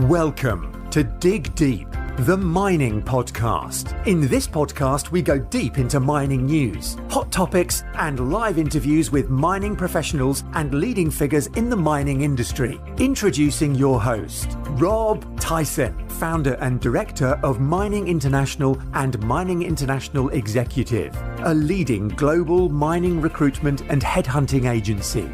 Welcome to Dig Deep, the mining podcast. In this podcast, we go deep into mining news, hot topics, and live interviews with mining professionals and leading figures in the mining industry. Introducing your host, Rob Tyson, founder and director of Mining International and Mining International Executive, a leading global mining recruitment and headhunting agency.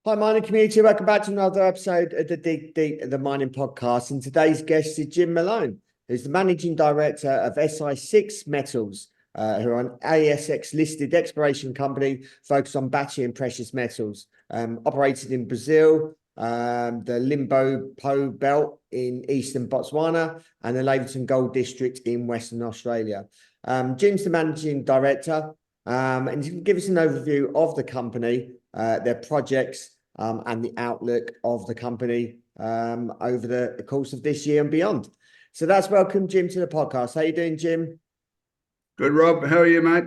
Hi, mining community. Welcome back to another episode of the Dig Deep, the mining podcast. And today's guest is Jim Malone, who's the managing director of Si6 Metals, who are an ASX-listed exploration company focused on battery and precious metals, operated in Brazil, the Limbopo Belt in eastern Botswana, and the Laverton Gold District in Western Australia. Jim's the managing director, and he can give us an overview of the company, their projects, and the outlook of the company over the course of this year and beyond. So that's welcome, Jim, to the podcast. How you doing, Jim? Good, Rob. How are you, mate?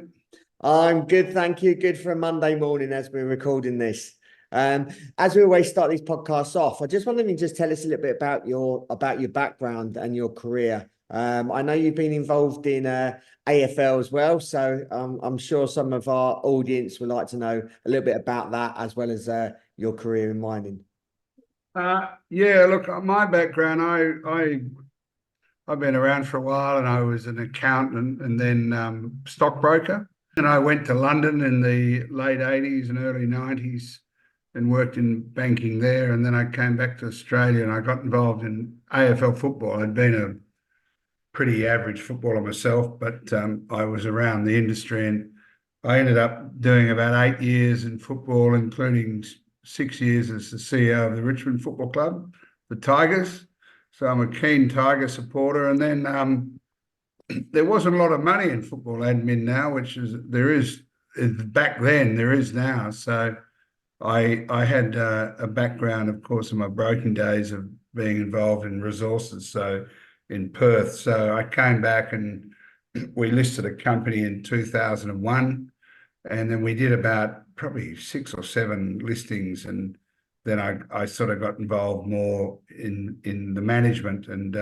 I'm good, thank you. Good for a Monday morning as we're recording this. As we always start these podcasts off, I just wanted to just tell us a little bit about your background and your career. I know you've been involved in AFL as well, so I'm sure some of our audience would like to know a little bit about that as well as your career in mining. Yeah, look, my background, I've been around for a while, and I was an accountant and then stockbroker. And I went to London in the late 80s and early 90s and worked in banking there. And then I came back to Australia and I got involved in AFL football. I'd been a pretty average footballer myself, but I was around the industry, and I ended up doing about 8 years in football, including 6 years as the CEO of the Richmond Football Club, the Tigers. So I'm a keen Tiger supporter. And then there wasn't a lot of money in football admin now, which is back then, there is now. So I had a background, of course, in my broking days of being involved in resources. So in Perth. So I came back and we listed a company in 2001, and then we did about probably 6 or 7 listings, and then I sort of got involved more in the management and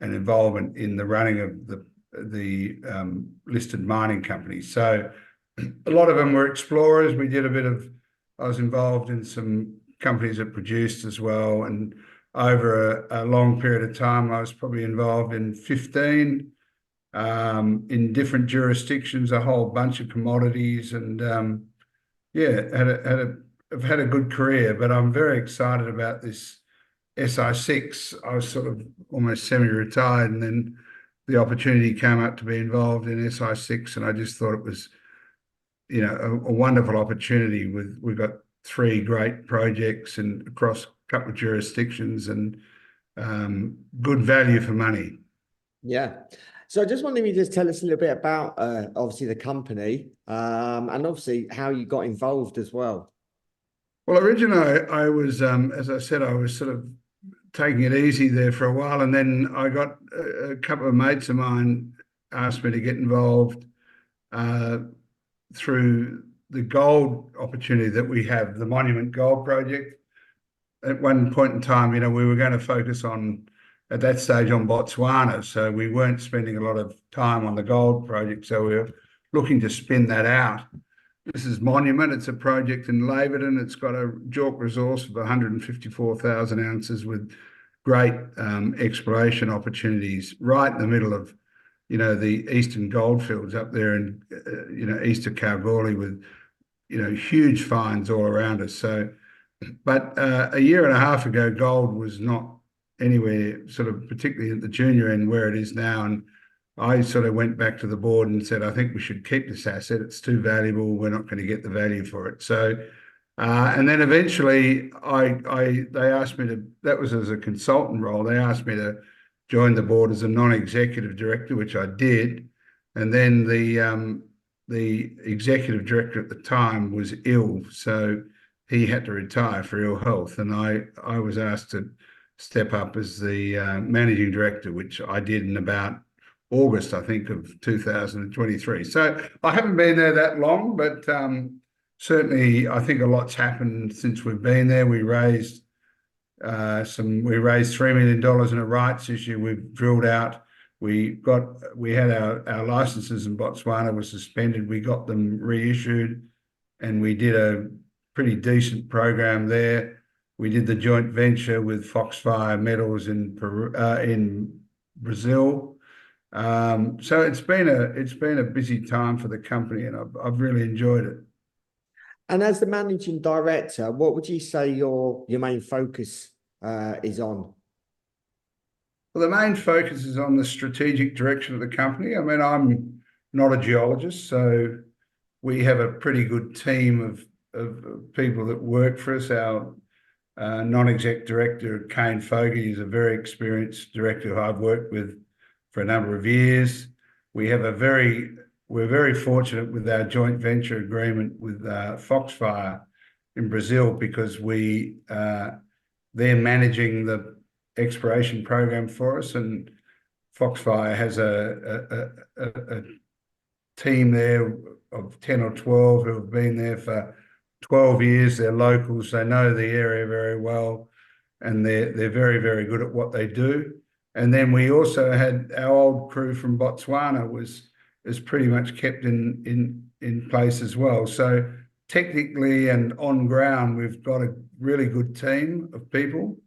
involvement in the running of the listed mining companies. So a lot of them were explorers. I was involved in some companies that produced as well, and over a long period of time, I was probably involved in 15 in different jurisdictions, a whole bunch of commodities, and I've had a good career. But I'm very excited about this Si6. I was sort of almost semi-retired, and then the opportunity came up to be involved in Si6, and I just thought it was, a wonderful opportunity. We've got 3 great projects and across couple of jurisdictions, and good value for money. Yeah. So I just wanted you to just tell us a little bit about obviously the company and obviously how you got involved as well. Well, originally I was, as I said, I was sort of taking it easy there for a while, and then I got a couple of mates of mine asked me to get involved through the gold opportunity that we have, the Monument Gold Project. At one point in time, we were going to focus on, at that stage, on Botswana. So we weren't spending a lot of time on the gold project. So we were looking to spin that out. This is Monument. It's a project in Laverton. It's got a JORC resource of 154,000 ounces with great exploration opportunities right in the middle of, the eastern goldfields up there in, east of Kalgoorlie with, huge finds all around us. But a year and a half ago, gold was not anywhere, sort of particularly at the junior end where it is now. And I sort of went back to the board and said, I think we should keep this asset. It's too valuable. We're not going to get the value for it. So, and then eventually they asked me to, that was as a consultant role, they asked me to join the board as a non-executive director, which I did. And then the executive director at the time was ill. So he had to retire for ill health, and I was asked to step up as the managing director, which I did in about August, I think, of 2023. So I haven't been there that long, but certainly I think a lot's happened since we've been there. We raised We raised $3 million in a rights issue. We've drilled out. We had our licenses in Botswana were suspended. We got them reissued, and we did a pretty decent program there. We did the joint venture with Foxfire Metals in Brazil. So it's been a busy time for the company, and I've really enjoyed it. And as the managing director, what would you say your main focus is on? Well, the main focus is on the strategic direction of the company. I mean, I'm not a geologist, so we have a pretty good team of people that work for us. Our non-exec director, Kane Fogarty, is a very experienced director who I've worked with for a number of years. We're very fortunate with our joint venture agreement with Foxfire in Brazil, because they're managing the exploration program for us, and Foxfire has a team there of 10 or 12 who have been there for 12 years. They're locals. They know the area very well, and they're very, very good at what they do. And then we also had our old crew from Botswana is pretty much kept in place as well. So technically and on ground, we've got a really good team of people.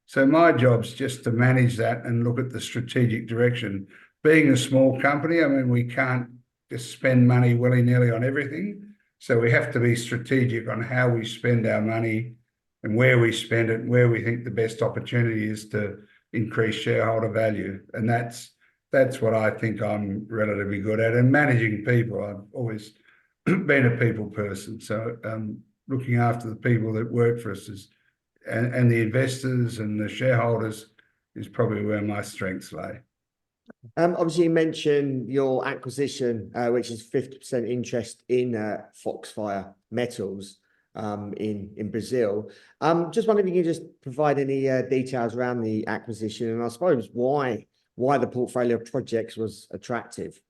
So my job's just to manage that and look at the strategic direction. Being a small company, I mean, we can't just spend money willy-nilly on everything. So we have to be strategic on how we spend our money and where we spend it, and where we think the best opportunity is to increase shareholder value. And that's what I think I'm relatively good at. And managing people, I've always been a people person. So looking after the people that work for us and the investors and the shareholders is probably where my strengths lay. Obviously, you mentioned your acquisition, which is 50% interest in Foxfire Metals in Brazil. Just wondering if you can just provide any details around the acquisition, and I suppose why the portfolio of projects was attractive.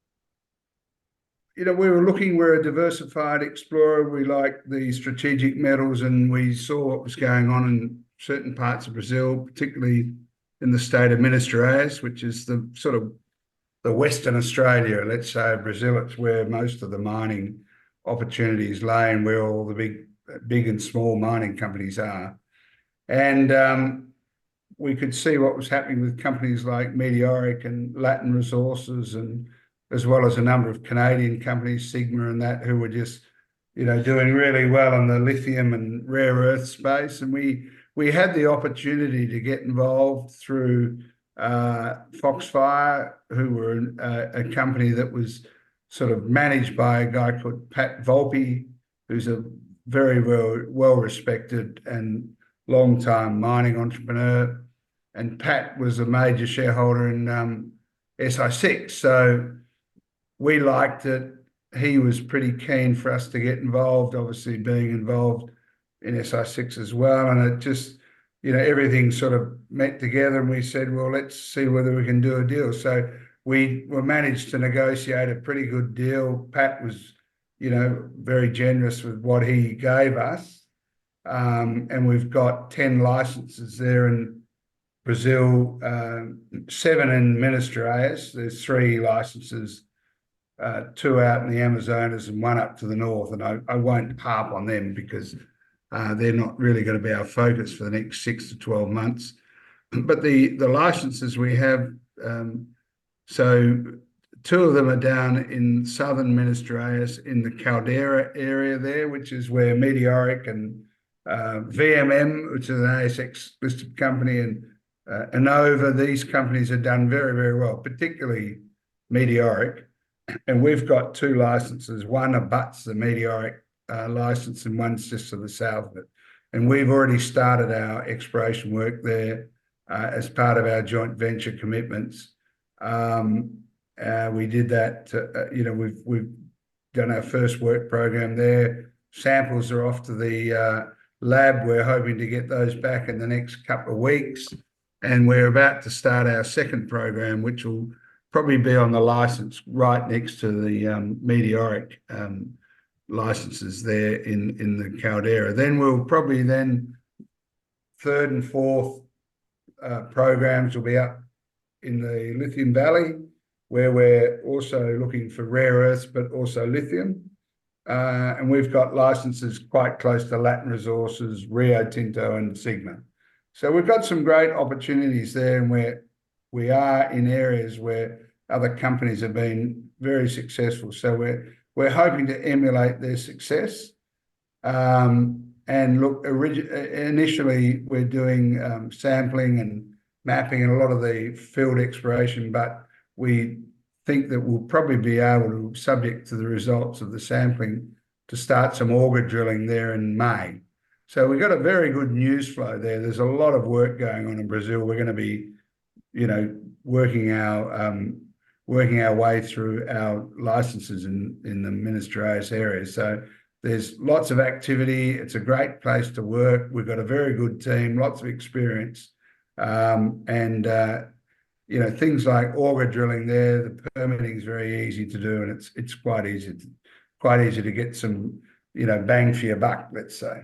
We're a diversified explorer. We like the strategic metals, and we saw what was going on in certain parts of Brazil, particularly in the state of Minas Gerais, which is the sort of the Western Australia, let's say, Brazil. It's where most of the mining opportunities lay, and where all the big and small mining companies are. And we could see what was happening with companies like Meteoric and Latin Resources, and as well as a number of Canadian companies, Sigma and that, who were just, doing really well in the lithium and rare earth space. And we had the opportunity to get involved through Foxfire, who were a company that was sort of managed by a guy called Pat Volpe, who's a very well-respected and long-time mining entrepreneur. And Pat was a major shareholder in Si6. So we liked it. He was pretty keen for us to get involved, obviously being involved in Si6 as well. And it just, everything sort of met together, and we said, well, let's see whether we can do a deal. So we managed to negotiate a pretty good deal. Pat was, very generous with what he gave us. And we've got 10 licenses there in Brazil, 7 in Minas Gerais. There's 3 licenses, 2 out in the Amazonas and 1 up to the north. And I won't harp on them because they're not really going to be our focus for the next 6 to 12 months. But the licenses we have, so 2 of them are down in southern Minas Gerais in the Caldera area there, which is where Meteoric and VMM, which is an ASX-listed company, and Inova, these companies have done very, very well, particularly Meteoric. And we've got 2 licenses. One abuts the Meteoric license, and one's just to the south of it. And we've already started our exploration work there as part of our joint venture commitments. We did that, we've done our first work program there. Samples are off to the lab. We're hoping to get those back in the next couple of weeks. And we're about to start our second program, which will probably be on the license right next to the Meteoric licenses there in the Caldera. Then we'll probably third and fourth programs will be up in the Lithium Valley, where we're also looking for rare earths, but also lithium. And we've got licenses quite close to Latin Resources, Rio Tinto, and Sigma. So we've got some great opportunities there, and we are in areas where other companies have been very successful. So we're hoping to emulate their success. And look, initially we're doing sampling and mapping and a lot of the field exploration, but we think that we'll probably be able to, subject to the results of the sampling, to start some auger drilling there in May. So we've got a very good news flow there. There's a lot of work going on in Brazil. We're going to be, working our way through our licenses in the Minas Gerais area. So there's lots of activity. It's a great place to work. We've got a very good team, lots of experience, things like auger drilling there. The permitting is very easy to do, and it's quite easy to get some bang for your buck, let's say.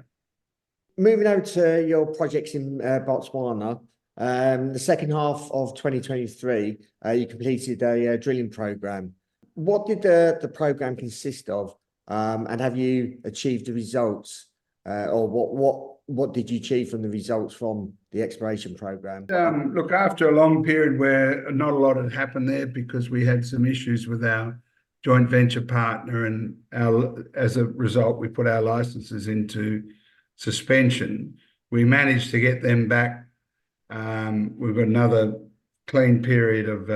Moving over to your projects in Botswana, the second half of 2023, you completed a drilling program. What did the program consist of, and have you achieved the results, or what did you achieve from the results from the exploration program? Look, after a long period where not a lot had happened there because we had some issues with our joint venture partner, and as a result, we put our licenses into suspension. We managed to get them back. We've got another clean period of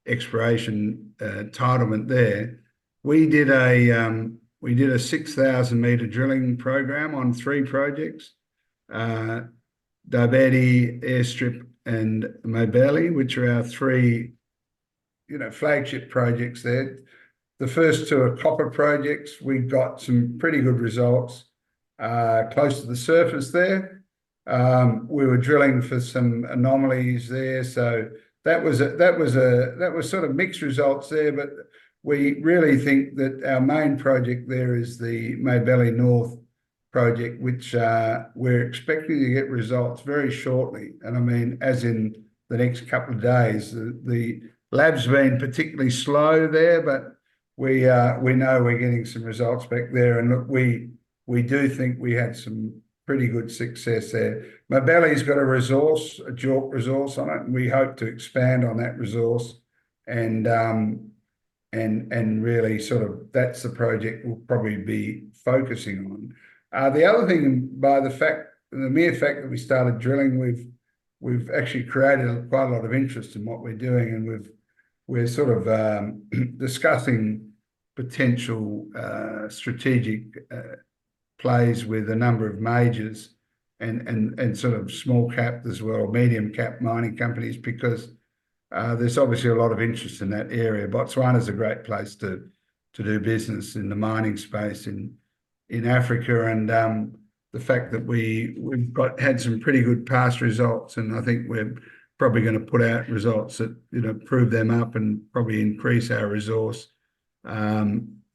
exploration entitlement there. We did a 6,000 meter drilling program on 3 projects, Dabedi, Airstrip, and Mobeli, which are our 3, flagship projects there. The first 2 are copper projects. We got some pretty good results close to the surface there. We were drilling for some anomalies there, so that was sort of mixed results there. But we really think that our main project there is the Mobeli North project, which we're expecting to get results very shortly. And I mean, as in the next couple of days. The lab's been particularly slow there, but we know we're getting some results back there. And look, we do think we had some pretty good success there. Mobeli's got a resource, a JORC resource on it, and we hope to expand on that resource and really sort of that's the project we'll probably be focusing on. The other thing, the mere fact that we started drilling, we've actually created quite a lot of interest in what we're doing, and we're sort of discussing potential strategic plays with a number of majors and sort of small cap as well, medium cap mining companies, because there's obviously a lot of interest in that area. Botswana is a great place to do business in the mining space in Africa, and the fact that we've had some pretty good past results, and I think we're probably going to put out results that prove them up and probably increase our resource,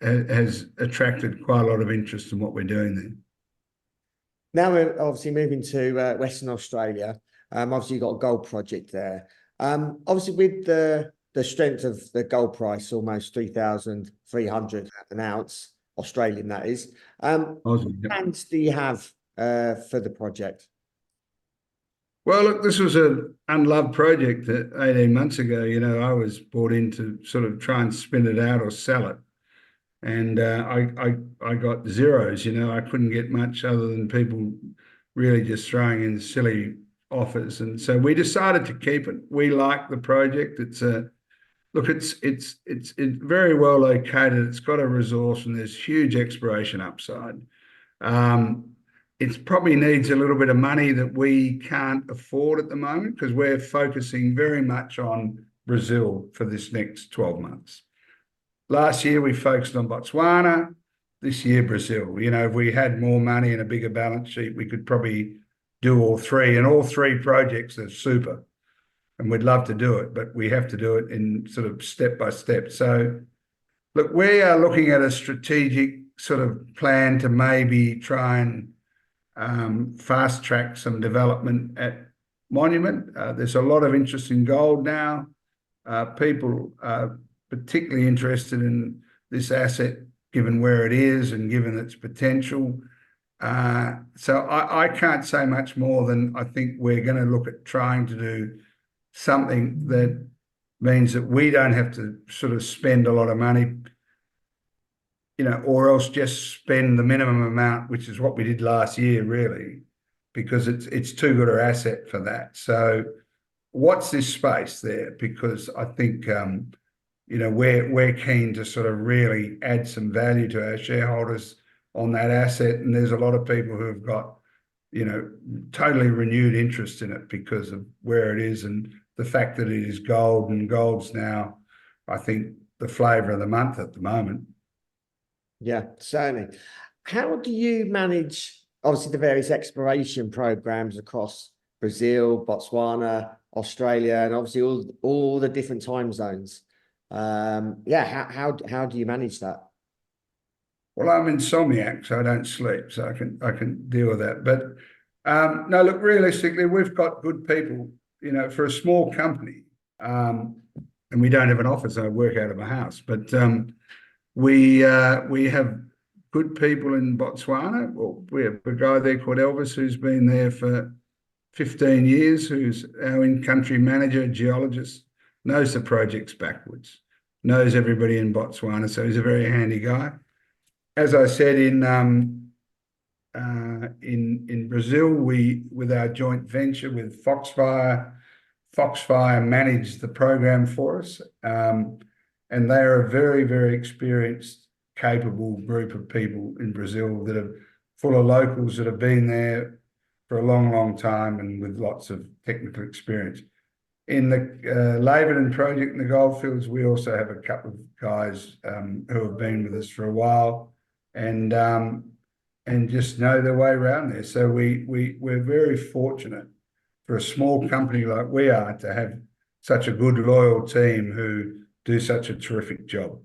has attracted quite a lot of interest in what we're doing there. Now we're obviously moving to Western Australia. Obviously, you've got a gold project there. Obviously, with the strength of the gold price, almost 3,300 an ounce, Australian that is. What plans do you have for the project? Well, look, this was an unloved project 18 months ago. I was brought in to sort of try and spin it out or sell it. And I got zeros, I couldn't get much other than people really just throwing in silly offers. And so we decided to keep it. We like the project. It's very well located. It's got a resource and there's huge exploration upside. It probably needs a little bit of money that we can't afford at the moment because we're focusing very much on Brazil for this next 12 months. Last year, we focused on Botswana. This year, Brazil. If we had more money and a bigger balance sheet, we could probably do all 3. And all 3 projects are super. And we'd love to do it, but we have to do it in sort of step by step. So, look, we are looking at a strategic sort of plan to maybe try and fast track some development at monument. There's a lot of interest in gold now. People are particularly interested in this asset, given where it is and given its potential. So I can't say much more than I think we're going to look at trying to do something that means that we don't have to sort of spend a lot of money, or else just spend the minimum amount, which is what we did last year, really, because it's too good an asset for that. So watch this space there, because I think we're keen to sort of really add some value to our shareholders on that asset, and there's a lot of people who have got totally renewed interest in it because of where it is and the fact that it is gold, and gold's now, I think, the flavour of the month at the moment. Yeah, certainly. How do you manage, obviously, the various exploration programs across Brazil, Botswana, Australia, and obviously all the different time zones? How do you manage that? Well, I'm insomniac, so I don't sleep, so I can deal with that. But no, look, realistically, we've got good people. For a small company, and we don't have an office. I work out of my house, but we have good people in Botswana. Well, we have a guy there called Elvis who's been there for 15 years, who's our in-country manager, geologist, knows the projects backwards, knows everybody in Botswana, so he's a very handy guy. As I said, in Brazil, with our joint venture with Foxfire managed the program for us, and they are a very, very experienced, capable group of people in Brazil that are full of locals that have been there for a long, long time and with lots of technical experience. In the Laverton project in the goldfields, we also have a couple of guys who have been with us for a while and just know their way around there. So we're very fortunate for a small company like we are to have such a good, loyal team who do such a terrific job.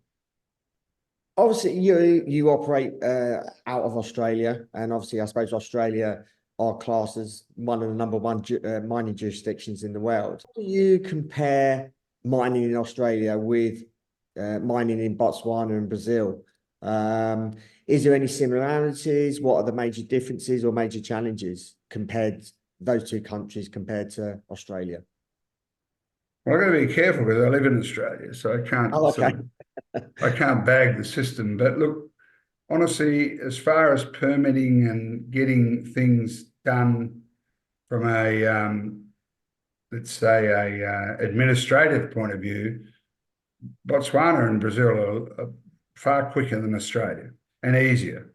Obviously, you operate out of Australia, and obviously, I suppose Australia are classed as one of the number one mining jurisdictions in the world. How do you compare mining in Australia with mining in Botswana and Brazil? Is there any similarities? What are the major differences or major challenges compared to those two countries compared to Australia? Well, I've got to be careful because I live in Australia, so I can't I can't bag the system. But look, honestly, as far as permitting and getting things done from a let's say a administrative point of view, Botswana and Brazil are far quicker than Australia and easier.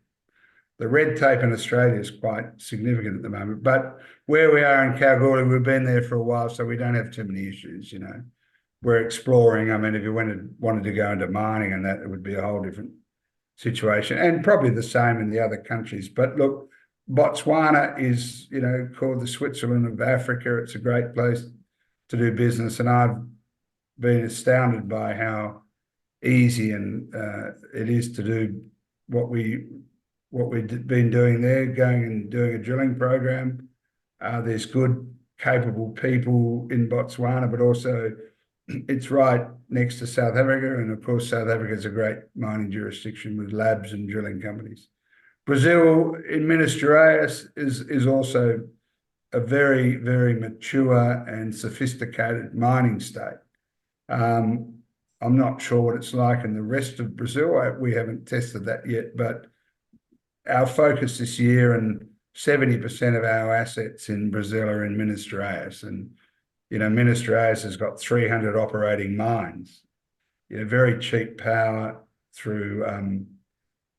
The red tape in Australia is quite significant at the moment, but where we are in Kalgoorlie, we've been there for a while, so we don't have too many issues. We're exploring. I mean, if you wanted to go into mining and that, it would be a whole different situation, and probably the same in the other countries. But look, Botswana is, called the Switzerland of Africa. It's a great place to do business, and I've been astounded by how easy and it is to do what we've been doing there, going and doing a drilling program. There's good, capable people in Botswana, but also it's right next to South Africa, and of course South Africa is a great mining jurisdiction with labs and drilling companies. Brazil in Minas Gerais is also a very, very mature and sophisticated mining state. I'm not sure what it's like in the rest of Brazil. We haven't tested that yet, but our focus this year, and 70% of our assets in Brazil are in Minas Gerais, and Minas Gerais has got 300 operating mines. Very cheap power through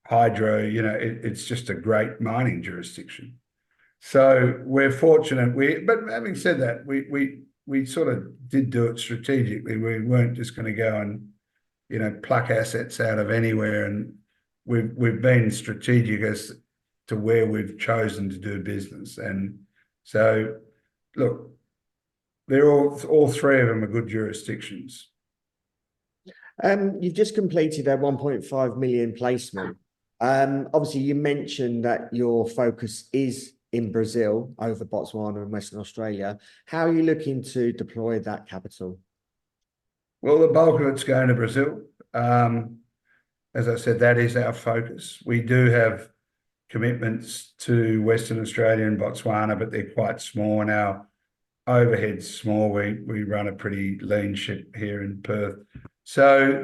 hydro. It's just a great mining jurisdiction. So we're fortunate. But having said that, we sort of did do it strategically. We weren't just going to go and pluck assets out of anywhere, and we've been strategic as to where we've chosen to do business. And so, look, they're all three of them are good jurisdictions. You've just completed a 1.5 million placement. Obviously, you mentioned that your focus is in Brazil over Botswana and Western Australia. How are you looking to deploy that capital? Well, the bulk of it's going to Brazil. As I said, that is our focus. We do have commitments to Western Australia and Botswana, but they're quite small, and our overhead's small. We run a pretty lean ship here in Perth. So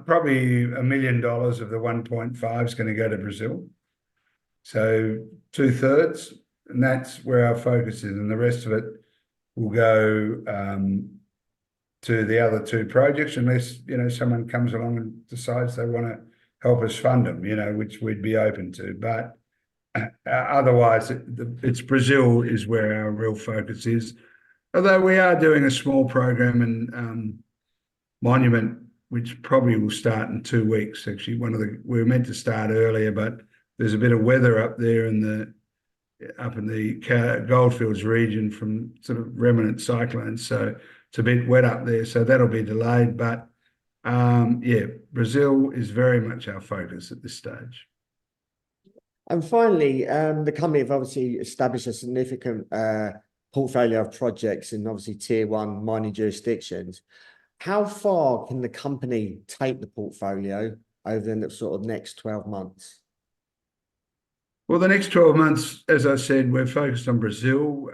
probably $1 million of the 1.5 is going to go to Brazil. So 2/3, and that's where our focus is, and the rest of it will go to the other 2 projects, unless someone comes along and decides they want to help us fund them, which we'd be open to. But otherwise, it's Brazil is where our real focus is. Although we are doing a small program in Monument, which probably will start in 2 weeks. Actually, we were meant to start earlier, but there's a bit of weather up there up in the Goldfields region from sort of remnant cyclones, so it's a bit wet up there. So that'll be delayed. But Brazil is very much our focus at this stage. And finally, the company have obviously established a significant portfolio of projects in obviously tier 1 mining jurisdictions. How far can the company take the portfolio over the sort of next 12 months? Well, the next 12 months, as I said, we're focused on Brazil.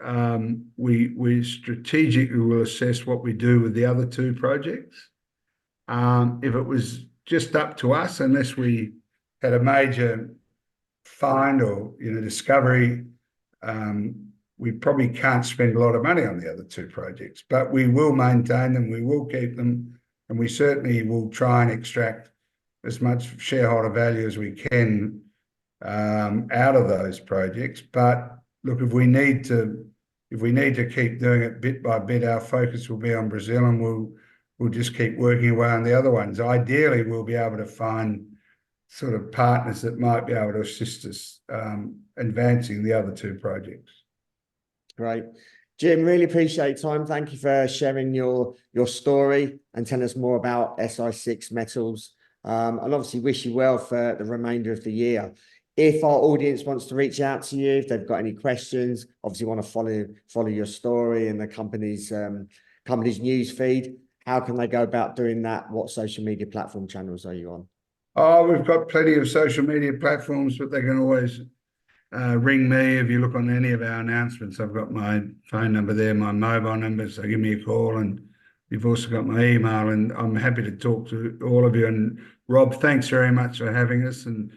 We strategically will assess what we do with the other 2 projects. If it was just up to us, unless we had a major find or discovery, we probably can't spend a lot of money on the other 2 projects, but we will maintain them, we will keep them, and we certainly will try and extract as much shareholder value as we can out of those projects. But look, if we need to keep doing it bit by bit, our focus will be on Brazil, and we'll just keep working away on the other ones. Ideally, we'll be able to find sort of partners that might be able to assist us advancing the other 2 projects. Great. Jim, really appreciate your time. Thank you for sharing your story and telling us more about Si6 Metals. And obviously wish you well for the remainder of the year. If our audience wants to reach out to you, if they've got any questions, obviously want to follow your story and the company's news feed, how can they go about doing that? What social media platform channels are you on? Oh, we've got plenty of social media platforms, but they can always ring me. If you look on any of our announcements, I've got my phone number there, my mobile number, so give me a call. And you've also got my email, and I'm happy to talk to all of you. And Rob, thanks very much for having us, and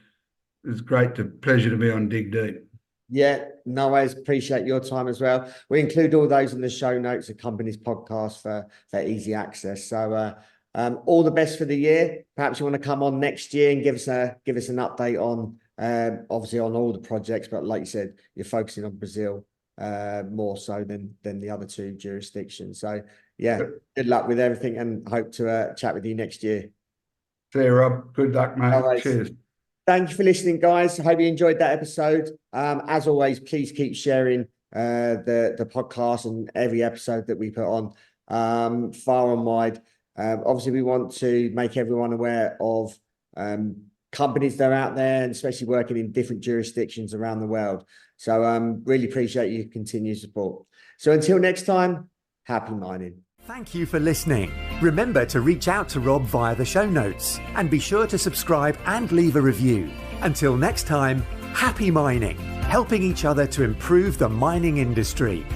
it's pleasure to be on Dig Deep. Yeah, no worries. Appreciate your time as well. We include all those in the show notes, the company's podcast for easy access. So all the best for the year. Perhaps you want to come on next year and give us an update on obviously on all the projects, but like you said, you're focusing on Brazil more so than the other 2 jurisdictions. So yeah, good luck with everything, and hope to chat with you next year. See you, Rob. Good luck, mate. Right. Cheers. Thank you for listening, guys. I hope you enjoyed that episode. As always, please keep sharing the podcast and every episode that we put on far and wide. Obviously, we want to make everyone aware of companies that are out there, and especially working in different jurisdictions around the world. So really appreciate your continued support. So until next time, happy mining. Thank you for listening. Remember to reach out to Rob via the show notes, and be sure to subscribe and leave a review. Until next time, happy mining, helping each other to improve the mining industry.